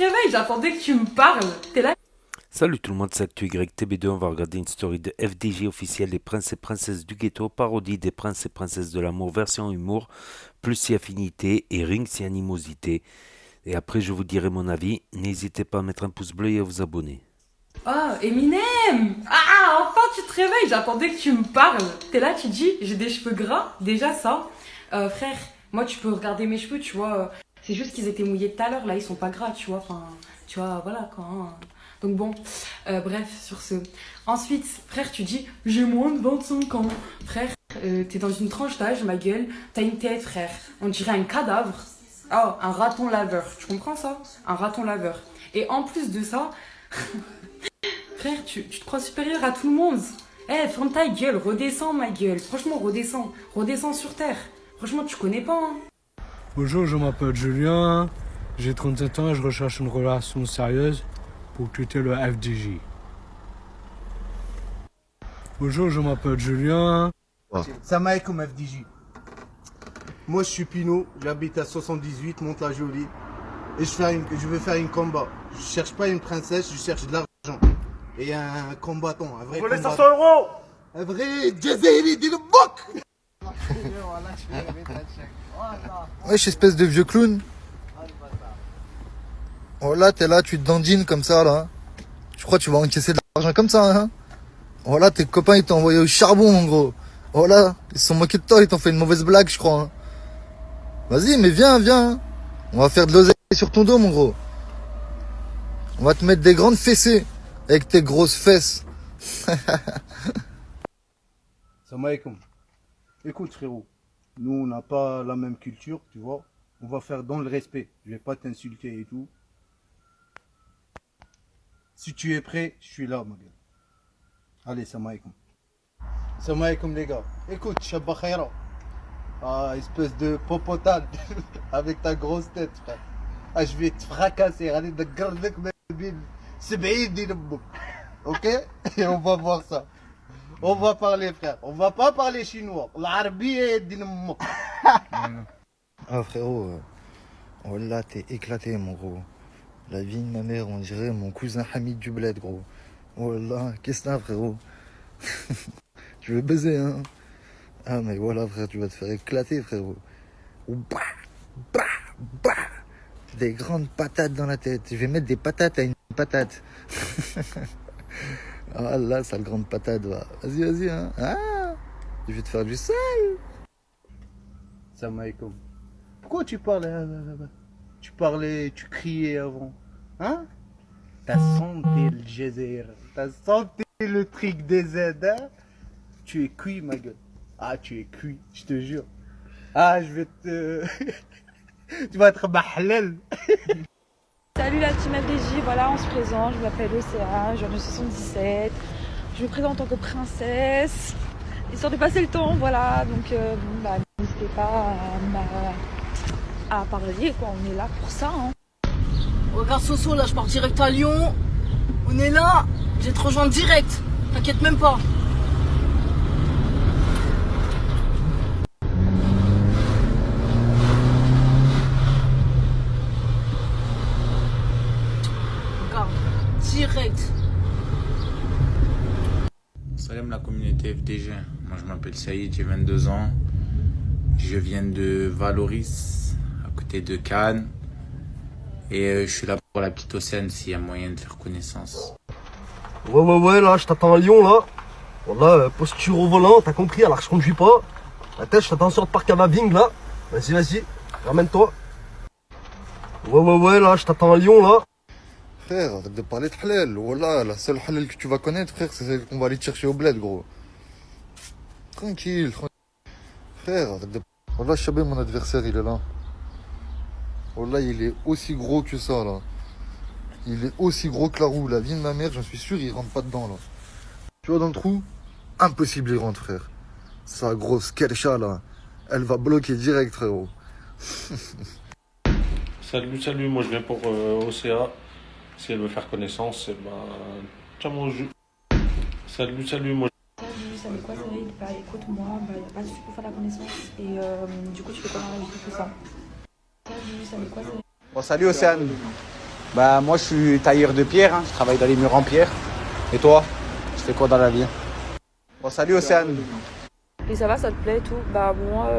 réveilles, j'attendais que tu me parles. T'es là. Salut tout le monde, c'est ActuYTB2, on va regarder une story de FDJ officielle des princes et princesses du ghetto, parodie des princes et princesses de l'amour, version humour, plus si affinité et ring si animosité. Et après je vous dirai mon avis, n'hésitez pas à mettre un pouce bleu et à vous abonner. Oh, Eminem. Ah, enfin tu te réveilles, j'attendais que tu me parles. T'es là, tu dis, j'ai des cheveux gras, déjà ça. Frère, moi tu peux regarder mes cheveux, tu vois. C'est juste qu'ils étaient mouillés tout à l'heure, là ils sont pas gras, tu vois. Enfin, tu vois, voilà quoi. Hein. Donc bon, bref, sur ce. Ensuite, frère, tu dis, j'ai moins de 25 ans. Frère, t'es dans une tranche d'âge, ma gueule. T'as une tête, frère. On dirait un cadavre. Oh, un raton laveur. Tu comprends ça? Un raton laveur. Et en plus de ça, frère, tu te crois supérieur à tout le monde. Eh, ferme ta gueule, redescends ma gueule. Franchement, redescends. Redescends sur terre. Franchement, tu connais pas, hein. Bonjour, je m'appelle Julien, j'ai 37 ans et je recherche une relation sérieuse pour quitter le FDJ. Bonjour, je m'appelle Julien. Salam alaikum FDJ. Moi je suis Pino, j'habite à 78, Monte-la-Jolie. Et je veux faire une combat. Je cherche pas une princesse, je cherche de l'argent. Et un combattant, un vrai Vous voulez combattant. 500 euros? Un vrai Jazeli dit le bok. Wesh, espèce de vieux clown. Oh là, t'es là, tu te dandines comme ça, là. Je crois que tu vas encaisser de l'argent comme ça, hein. Oh là, tes copains, ils t'ont envoyé au charbon, mon gros. Oh là, ils se sont moqués de toi, ils t'ont fait une mauvaise blague, je crois. Hein. Vas-y, mais viens, viens. On va faire de l'oseille sur ton dos, mon gros. On va te mettre des grandes fessées avec tes grosses fesses. Salam alaikum. Écoute frérot, nous on n'a pas la même culture, tu vois. On va faire dans le respect. Je vais pas t'insulter et tout. Si tu es prêt, je suis là, ma gueule. Allez, salam alaikum. Salam alaikum les gars. Écoute, Shabba Khaira. Ah, espèce de popotane avec ta grosse tête, frère. Ah, je vais te fracasser. Allez, de garder c'est bien, ok? Et on va voir ça. On va parler, frère. On va pas parler chinois. L'arabi est dynamo. Ah, frérot. Oh là, t'es éclaté, mon gros. La vie de ma mère, on dirait mon cousin Hamid du bled, gros. Oh là, qu'est-ce que t'as, frérot? Tu veux baiser, hein? Ah, mais voilà, frère, tu vas te faire éclater, frérot. Ou bah, bah, bah. Des grandes patates dans la tête. Je vais mettre des patates à une patate. Ah là, sale grande patate, va. Vas-y, vas-y, hein. Ah, je vais te faire du sale. Salam alaikum. Pourquoi tu parlais? Tu parlais, tu criais avant. Hein? T'as senti le geyser. T'as senti le truc des Z, hein? Tu es cuit, ma gueule. Ah, tu es cuit, je te jure. Ah, je vais te... tu vas être mahlel. Salut la team FDJ, voilà on se présente, je m'appelle Océane, je viens de 77, je me présente en tant que princesse, histoire de passer le temps, voilà, donc n'hésitez pas à parler, quoi, on est là pour ça. Hein. Regarde Soso, là je pars direct à Lyon, on est là, je vais te rejoindre direct, t'inquiète même pas. Direct. Salam la communauté FDG. Moi je m'appelle Saïd, j'ai 22 ans. Je viens de Valoris, à côté de Cannes. Et je suis là pour la petite Océane s'il y a moyen de faire connaissance. Ouais, là, je t'attends à Lyon, là. Voilà, posture au volant, t'as compris, alors je conduis pas. La tête, je t'attends sur le parc à Vaving, là. Vas-y, ramène-toi. Ouais, là, je t'attends à Lyon, là. Frère, arrête de parler de halal. Voilà, la seule halal que tu vas connaître, frère, c'est celle qu'on va aller te chercher au bled, gros. Tranquille, tranquille. Frère, arrête de... Voilà, Chabé, mon adversaire, il est là. Voilà, il est aussi gros que ça, là. Il est aussi gros que la roue. La vie de ma mère, j'en suis sûr, il rentre pas dedans, là. Tu vois, dans le trou, impossible, il rentre, frère. Sa grosse kercha, là, elle va bloquer direct, frérot. Salut, moi je viens pour OCA. Si elle veut faire connaissance, eh ben, tiens mon jus. Salut, moi. Salut quoi, Saïd, bah écoute moi, bah y a pas de souci pour faire la connaissance, et du coup tu fais quoi dans la vie, tout ça. Salut quoi, Saïd. Bon, salut Océane. Bah moi je suis tailleur de pierre, hein. Je travaille dans les murs en pierre. Et toi, tu fais quoi dans la vie? Bon salut Océane. Et ça va, ça te plaît et tout? Bah moi,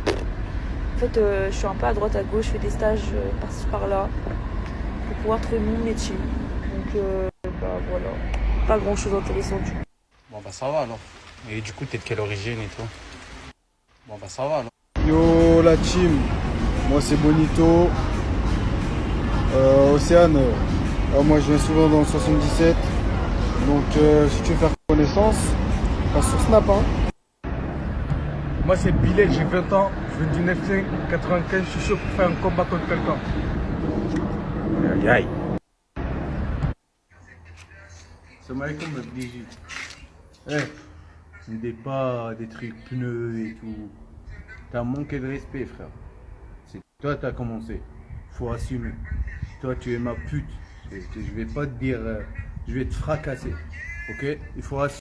en fait, je suis un peu à droite à gauche, je fais des stages par-ci par-là pour pouvoir trouver mon métier. Donc bah voilà, pas grand-chose d'intéressant du coup. Bon bah ça va alors. Et du coup t'es de quelle origine et tout? Bon bah ça va alors. Yo la team, moi c'est Bonito. Océane, moi je viens souvent dans le 77. Donc si tu veux faire connaissance, passe sur Snap hein. Moi c'est Bilal, j'ai 20 ans, je viens du 95, 95, je suis chaud pour faire un combat contre quelqu'un. Aïe aïe. Salam alaikum FDJ. Ne dis pas des trucs pneus et tout. T'as manqué de respect frère. C'est toi t'as commencé. Faut assumer. Toi tu es ma pute. Je vais pas te dire, je vais te fracasser. Ok? Il faut assumer.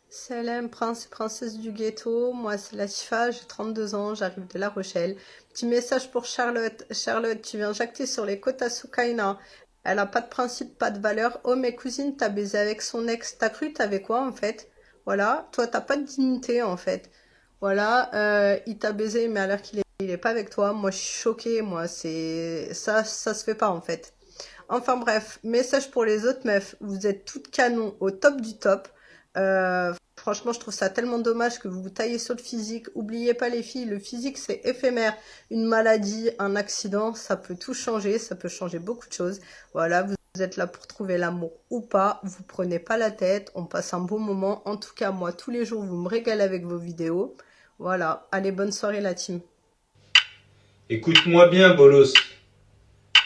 Salam, prince et princesse du ghetto, moi c'est Latifa, j'ai 32 ans, j'arrive de La Rochelle. Petit message pour Charlotte. Charlotte, tu viens jacter sur les côtes à Soukaina. Elle a pas de principe, pas de valeur. Oh mes cousines, t'as baisé avec son ex, t'as cru t'avais quoi en fait? Voilà, toi t'as pas de dignité en fait. Voilà, il t'a baisé mais alors qu'il est pas avec toi. Moi je suis choquée, moi c'est ça se fait pas en fait. Enfin bref, message pour les autres meufs, vous êtes toutes canon au top du top. Franchement, je trouve ça tellement dommage que vous vous taillez sur le physique. Oubliez pas les filles, le physique c'est éphémère. Une maladie, un accident, ça peut tout changer, ça peut changer beaucoup de choses. Voilà, vous êtes là pour trouver l'amour ou pas, vous prenez pas la tête, on passe un bon moment. En tout cas, moi, tous les jours, vous me régalez avec vos vidéos. Voilà, allez, bonne soirée la team. Écoute-moi bien, Bolos.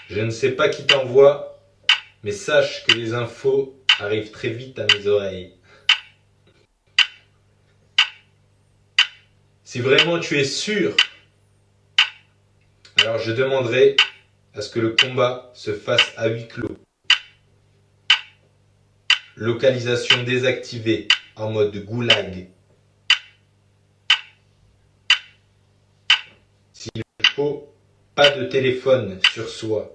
Je ne sais pas qui t'envoie, mais sache que les infos arrivent très vite à mes oreilles. Si vraiment tu es sûr, alors je demanderai à ce que le combat se fasse à huis clos. Localisation désactivée en mode goulag. S'il faut, pas de téléphone sur soi.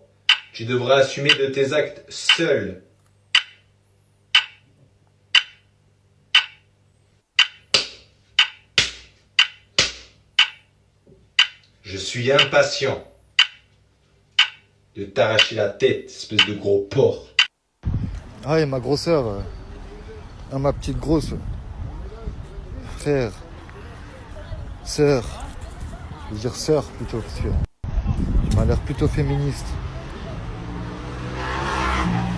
Tu devras assumer de tes actes seul. Je suis impatient de t'arracher la tête, espèce de gros porc. Ah et ma grosseur, ma petite grosse. Frère, sœur, je veux dire sœur plutôt, parce que tu m'as l'air plutôt féministe.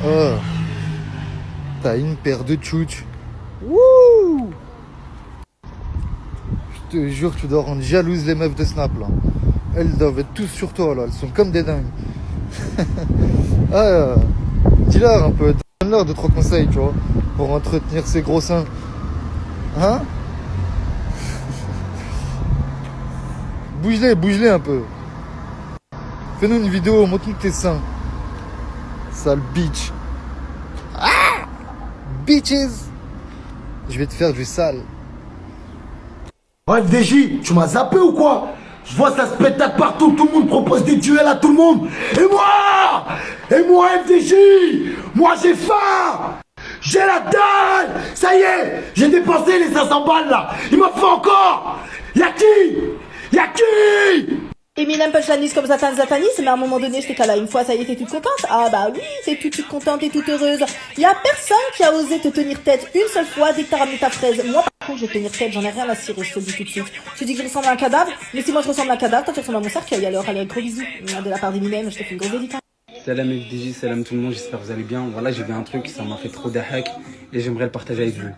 Oh, t'as une paire de tchouches. Wouh! Je te jure, tu dois rendre jalouse les meufs de Snap là. Elles doivent être tous sur toi là, elles sont comme des dingues. Dis-leur un peu, donne-leur 2-3 conseils, tu vois, pour entretenir ces gros seins. Hein? Bouge-les un peu. Fais-nous une vidéo, montre-nous tes seins. Sale bitch. Ah! Bitches! Je vais te faire du sale. Ouais, FDJ, tu m'as zappé ou quoi? Je vois ça se pétate partout, tout le monde propose des duels à tout le monde. Et moi, FDJ, moi j'ai faim. J'ai la dalle. Ça y est, j'ai dépensé les 500 balles là. Il m'en faut encore. Y'a qui? Eminem punchline comme Zatanis, mais à un moment donné, j'étais là une fois, ça y est, t'es toute contente? Ah bah oui, t'es toute contente et toute heureuse. Y a personne qui a osé te tenir tête une seule fois dès que t'as ramené ta fraise. Moi, par contre, je vais tenir tête, j'en ai rien à cirer, je te le dis tout de suite. Tu dis que je ressemble à un cadavre, mais si moi je ressemble à un cadavre, toi tu ressembles à mon cercueil, alors allez, gros bisous. De la part d'Eminem, je te fais une grosse dédicace. Salam FDJ, salam tout le monde, j'espère que vous allez bien. Voilà, j'ai vu un truc, ça m'a fait trop d'ahak et j'aimerais le partager avec vous.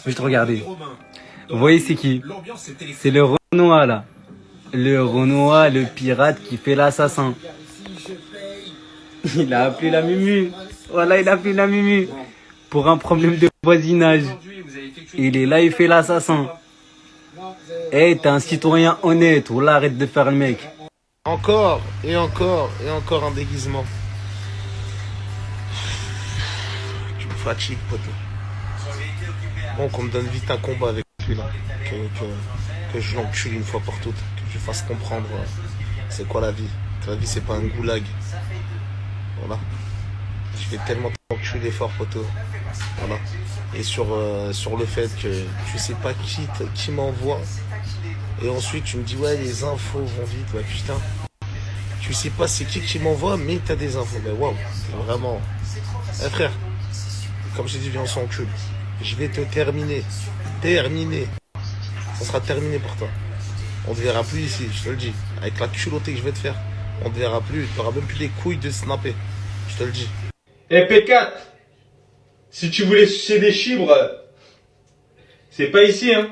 Juste regardez. Vous voyez c'est qui? C'est le Renoir là. Le Renoir, le pirate qui fait l'assassin. Il a appelé la Mumu. Voilà, il a appelé la Mumu. Pour un problème de voisinage. Il est là, il fait l'assassin. Hey, t'es un citoyen honnête. Voilà, arrête de faire le mec. Encore, et encore, et encore un déguisement. Tu me fatigues, poteau. Bon, qu'on me donne vite un combat avec lui, là. Que je l'encule une fois pour toutes. Que je fasse comprendre c'est quoi la vie. Que la vie, c'est pas un goulag. Voilà. Je vais tellement t'enculer fort, poteau. Voilà. Et sur le fait que tu sais pas qui m'envoie. Et ensuite, tu me dis, ouais, les infos vont vite. Ouais, putain. Tu sais pas c'est qui m'envoie, mais t'as des infos. Mais waouh, vraiment. Eh frère, comme j'ai dit, viens, on s'encule. Je vais te terminer. Terminer. Ça sera terminé pour toi. On te verra plus ici, je te le dis. Avec la culottée que je vais te faire, on te verra plus. Tu n'auras même plus les couilles de snapper. Je te le dis. Eh P4, si tu voulais sucer des chibres, c'est pas ici, hein.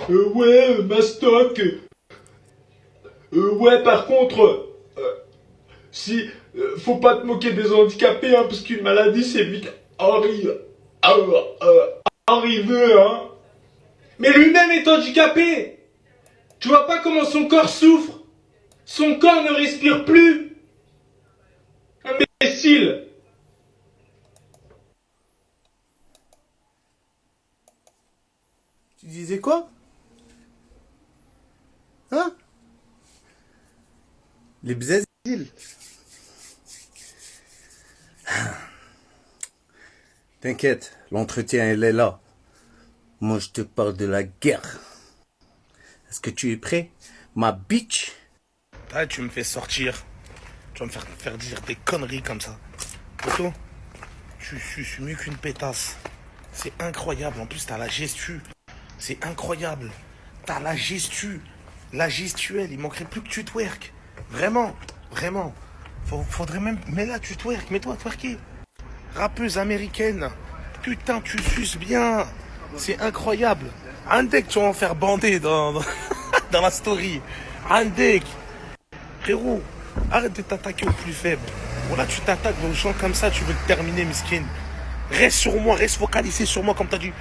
Ouais, mastoc. Ouais, par contre, si, faut pas te moquer des handicapés, hein, parce qu'une maladie, c'est vite arrivé, hein. Mais lui-même est handicapé. Tu vois pas comment son corps souffre? Son corps ne respire plus. Imbécile. Tu disais quoi? Hein? Les bzazils. T'inquiète, l'entretien elle est là. Moi je te parle de la guerre. Est-ce que tu es prêt, ma bitch? Ah, tu me fais sortir. Tu vas me faire dire des conneries comme ça. Poto, je suis mieux qu'une pétasse. C'est incroyable. En plus, t'as la gestu. C'est incroyable. T'as la gestu. La gestuelle. Il manquerait plus que tu twerk. Vraiment. Vraiment. Faudrait même... Mais là, tu twerk. Mets-toi à twerker. Rappeuse américaine. Putain, tu suces bien. C'est incroyable. Andek, tu vas en faire bander dans la story. Andek. Frérot, arrête de t'attaquer aux plus faibles. Voilà, tu t'attaques aux gens comme ça, tu veux le terminer, miskin. Reste sur moi, reste focalisé sur moi comme t'as dit.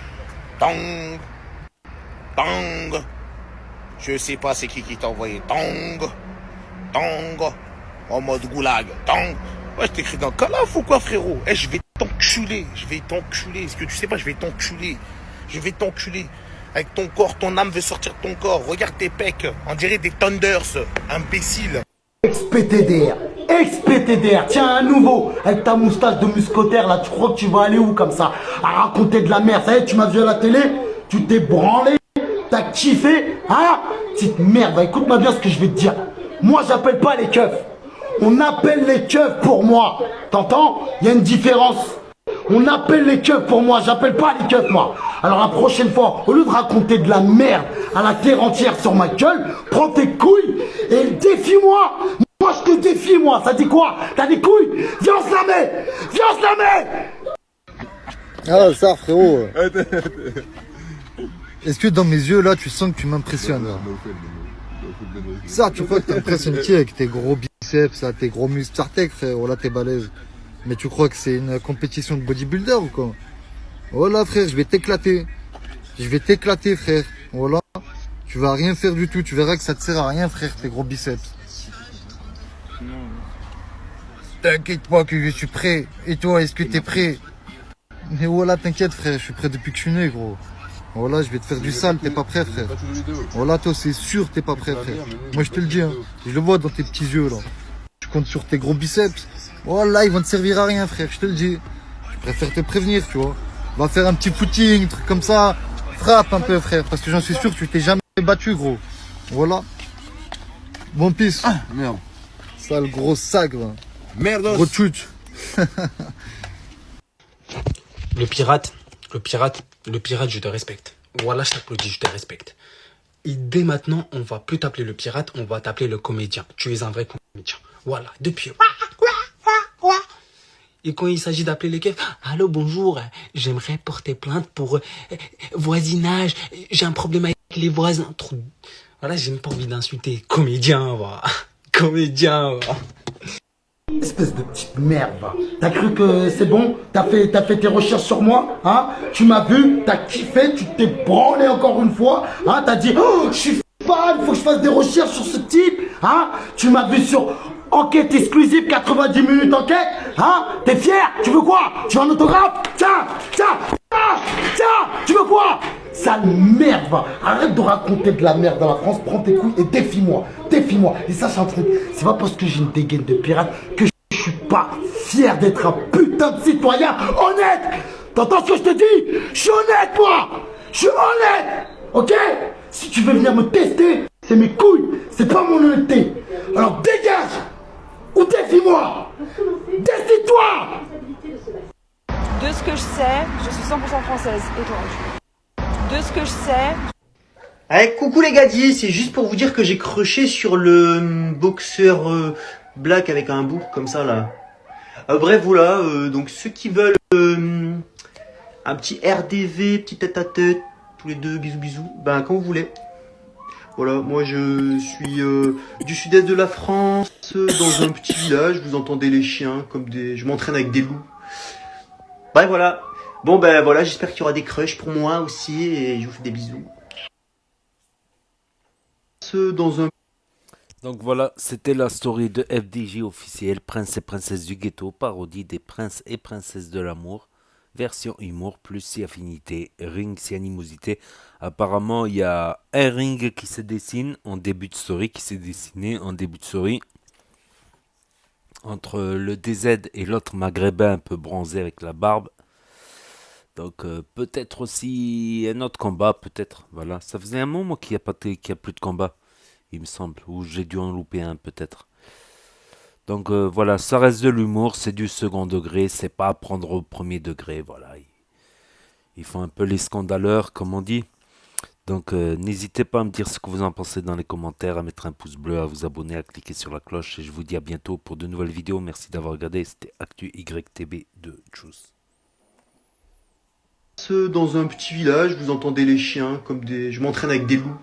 Tang. Tang. Je sais pas c'est qui t'a envoyé. Tang. Tang. En mode goulag. Tang. Ouais, je t'écris dans Calaf ou quoi, frérot? Eh, je vais t'enculer. Je vais t'enculer. Est-ce que tu sais pas, je vais t'enculer. Je vais t'enculer. Avec ton corps, ton âme veut sortir de ton corps. Regarde tes pecs. On dirait des Thunders. Imbécile. XPTDR, XPTDR, tiens un nouveau, avec ta moustache de muscotaire là, tu crois que tu vas aller où comme ça? À raconter de la merde, ça y est, tu m'as vu à la télé, tu t'es branlé, t'as kiffé, hein? Petite merde, bah, écoute-moi bien ce que je vais te dire. Moi j'appelle pas les keufs, on appelle les keufs pour moi, t'entends? Il y a une différence. On appelle les keufs pour moi, j'appelle pas les keufs moi. Alors la prochaine fois, au lieu de raconter de la merde à la terre entière sur ma gueule, prends tes couilles et défie-moi. Moi je te défie moi, ça dit quoi? T'as des couilles? Viens on se la met. Viens on se la met. Ah ça frérot. Est-ce que dans mes yeux là tu sens que tu m'impressionnes là? Ça tu crois que t'impressionnes qui avec tes gros biceps, là, tes gros muscles sartec frère, là t'es balèze. Mais tu crois que c'est une compétition de bodybuilder ou quoi? Voilà frère, je vais t'éclater. Je vais t'éclater frère. Voilà. Tu vas rien faire du tout. Tu verras que ça te sert à rien frère, tes gros biceps. T'inquiète pas que je suis prêt. Et toi, est-ce que t'es prêt? Mais voilà, t'inquiète frère, je suis prêt depuis que je suis né gros. Voilà, je vais te faire du sale, t'es pas prêt frère. Voilà, toi c'est sûr t'es pas prêt frère. Moi je te le dis, hein. Je le vois dans tes petits yeux là. Je compte sur tes gros biceps. Voilà, ils vont te servir à rien frère, je te le dis. Je préfère te prévenir, tu vois. Va faire un petit footing, un truc comme ça. Frappe un peu frère, parce que j'en suis sûr que tu t'es jamais battu gros. Voilà. Bon pisse. Ah merde. Sale gros sac va. Merde. Gros tchouch. Le pirate, je te respecte. Voilà, je t'applaudis, je te respecte. Et dès maintenant, on va plus t'appeler le pirate, on va t'appeler le comédien. Tu es un vrai comédien. Voilà, depuis... Et quand il s'agit d'appeler les keufs, allô, bonjour, j'aimerais porter plainte pour voisinage, j'ai un problème avec les voisins. Trop... Voilà, j'ai même pas envie d'insulter. Comédien, voilà. Comédien, voilà. Espèce de petite merde, va. T'as cru que c'est bon? T'as fait tes recherches sur moi, hein? Tu m'as vu, t'as kiffé, tu t'es branlé encore une fois, hein? T'as dit, oh, je suis fan, faut que je fasse des recherches sur ce type, hein? Tu m'as vu sur enquête exclusive, 90 minutes enquête, hein? T'es fier? Tu veux quoi? Tu veux un autographe? Tiens, tiens, ah, tiens, tu veux quoi? Sale merde, va. Arrête de raconter de la merde dans la France, prends tes couilles et défie-moi. Défie-moi. Et sache un truc, c'est pas parce que j'ai une dégaine de pirate que je suis pas fier d'être un putain de citoyen honnête. T'entends ce que je te dis? Je suis honnête, moi. Je suis honnête. Ok? Si tu veux venir me tester, c'est mes couilles, c'est pas mon honnêteté. Alors dégage ou défie-moi. Défie-toi. De ce que je sais, je suis 100% française. Et toi? De ce que je sais... Allez, coucou les gadis, c'est juste pour vous dire que j'ai crushé sur le boxeur black avec un bouc comme ça là. Bref, voilà, donc ceux qui veulent un petit RDV, petit tête à tête, tous les deux, bisous bisous, ben quand vous voulez. Voilà, moi je suis du sud-est de la France, dans un petit village, vous entendez les chiens comme des... Je m'entraîne avec des loups. Bref, voilà. Bon ben voilà, j'espère qu'il y aura des crushs pour moi aussi et je vous fais des bisous. Donc voilà, c'était la story de FDJ officiel, Prince et Princesse du Ghetto, parodie des princes et princesses de l'amour, version humour plus si affinité, ring si animosité. Apparemment, il y a un ring qui se dessine en début de story, qui s'est dessiné en début de story, entre le DZ et l'autre maghrébin un peu bronzé avec la barbe. Donc peut-être aussi un autre combat, peut-être. Voilà, ça faisait un moment qu'il n'y a plus de combat, il me semble, ou j'ai dû en louper un peut-être. Donc voilà, ça reste de l'humour, c'est du second degré, c'est pas à prendre au premier degré, voilà. Ils font un peu les scandaleurs, comme on dit. Donc n'hésitez pas à me dire ce que vous en pensez dans les commentaires, à mettre un pouce bleu, à vous abonner, à cliquer sur la cloche. Et je vous dis à bientôt pour de nouvelles vidéos. Merci d'avoir regardé, c'était Actu YTB de Juice. Dans un petit village, vous entendez les chiens comme des... Je m'entraîne avec des loups.